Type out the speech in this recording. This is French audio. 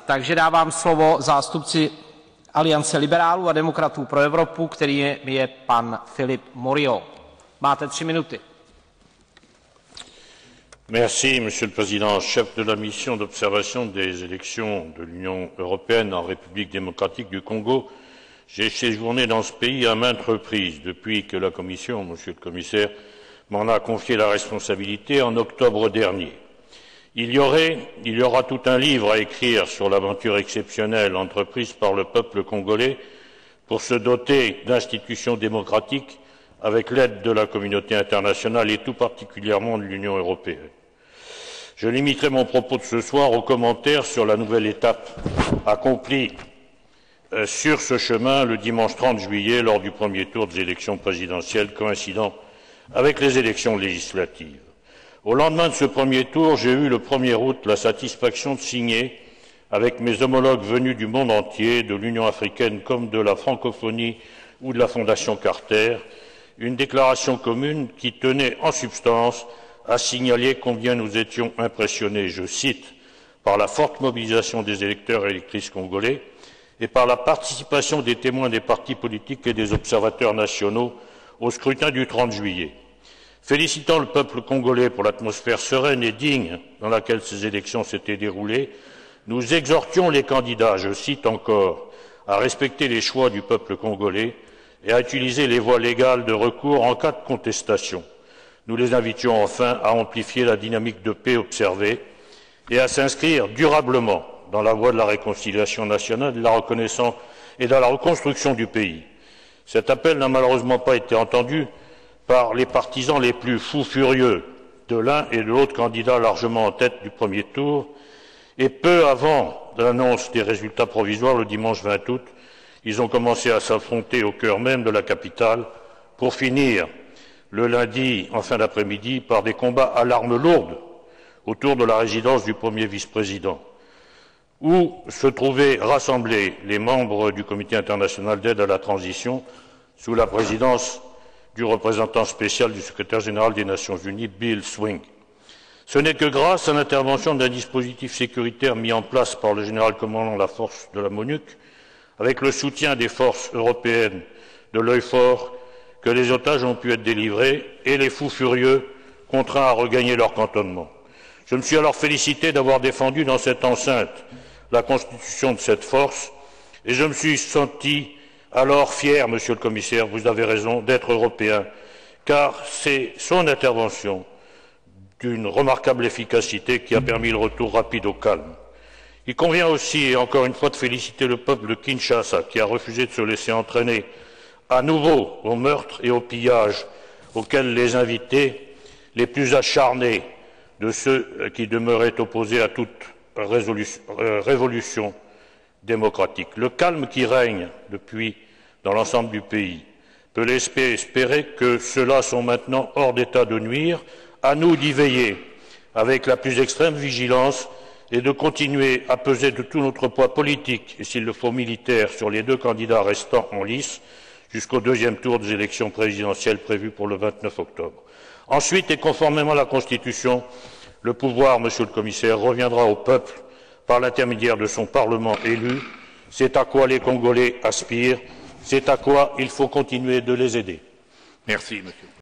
Takže dávám slovo zástupci Aliance liberálů a demokratů pro Evropu, kterým je pan Philippe Morillon. Máte 3 minuty. Merci, Monsieur le Président. Chef de la mission d'observation des élections de l'Union européenne en République démocratique du Congo, j'ai séjourné dans ce pays à maintes reprises depuis que la Commission, Monsieur le Commissaire, m'en a confié la responsabilité en octobre dernier. Il y aura tout un livre à écrire sur l'aventure exceptionnelle entreprise par le peuple congolais pour se doter d'institutions démocratiques avec l'aide de la communauté internationale et tout particulièrement de l'Union européenne. Je limiterai mon propos de ce soir aux commentaires sur la nouvelle étape accomplie sur ce chemin le dimanche 30 juillet lors du premier tour des élections présidentielles coïncidant avec les élections législatives. Au lendemain de ce premier tour, j'ai eu le 1er août la satisfaction de signer, avec mes homologues venus du monde entier, de l'Union africaine comme de la francophonie ou de la Fondation Carter, une déclaration commune qui tenait en substance à signaler combien nous étions impressionnés, je cite, par la forte mobilisation des électeurs et électrices congolais et par la participation des témoins des partis politiques et des observateurs nationaux au scrutin du 30 juillet. Félicitant le peuple congolais pour l'atmosphère sereine et digne dans laquelle ces élections s'étaient déroulées, nous exhortions les candidats, je cite encore, à respecter les choix du peuple congolais et à utiliser les voies légales de recours en cas de contestation. Nous les invitions enfin à amplifier la dynamique de paix observée et à s'inscrire durablement dans la voie de la réconciliation nationale, de la reconnaissance et de la reconstruction du pays. Cet appel n'a malheureusement pas été entendu par les partisans les plus fous furieux de l'un et de l'autre candidat largement en tête du premier tour, et peu avant l'annonce des résultats provisoires le dimanche 20 août, ils ont commencé à s'affronter au cœur même de la capitale pour finir le lundi en fin d'après-midi par des combats à l'arme lourde autour de la résidence du premier vice-président, où se trouvaient rassemblés les membres du Comité international d'aide à la transition sous la présidence du représentant spécial du secrétaire général des Nations Unies, Bill Swing. Ce n'est que grâce à l'intervention d'un dispositif sécuritaire mis en place par le général commandant la force de la MONUC, avec le soutien des forces européennes de l'œil fort, que les otages ont pu être délivrés et les fous furieux contraints à regagner leur cantonnement. Je me suis alors félicité d'avoir défendu dans cette enceinte la constitution de cette force et je me suis senti alors fier, Monsieur le Commissaire, vous avez raison, d'être européen, car c'est son intervention d'une remarquable efficacité qui a permis le retour rapide au calme. Il convient aussi, et encore une fois, de féliciter le peuple de Kinshasa, qui a refusé de se laisser entraîner à nouveau au meurtre et au pillage auxquels les invités les plus acharnés de ceux qui demeuraient opposés à toute révolution démocratique. Le calme qui règne depuis dans l'ensemble du pays peut laisser espérer que ceux-là sont maintenant hors d'état de nuire. À nous d'y veiller avec la plus extrême vigilance et de continuer à peser de tout notre poids politique et s'il le faut militaire sur les 2 candidats restants en lice jusqu'au 2e tour des élections présidentielles prévues pour le 29 octobre. Ensuite, et conformément à la Constitution, le pouvoir, Monsieur le Commissaire, reviendra au peuple par l'intermédiaire de son Parlement élu. C'est à quoi les Congolais aspirent, c'est à quoi il faut continuer de les aider. Merci, Monsieur.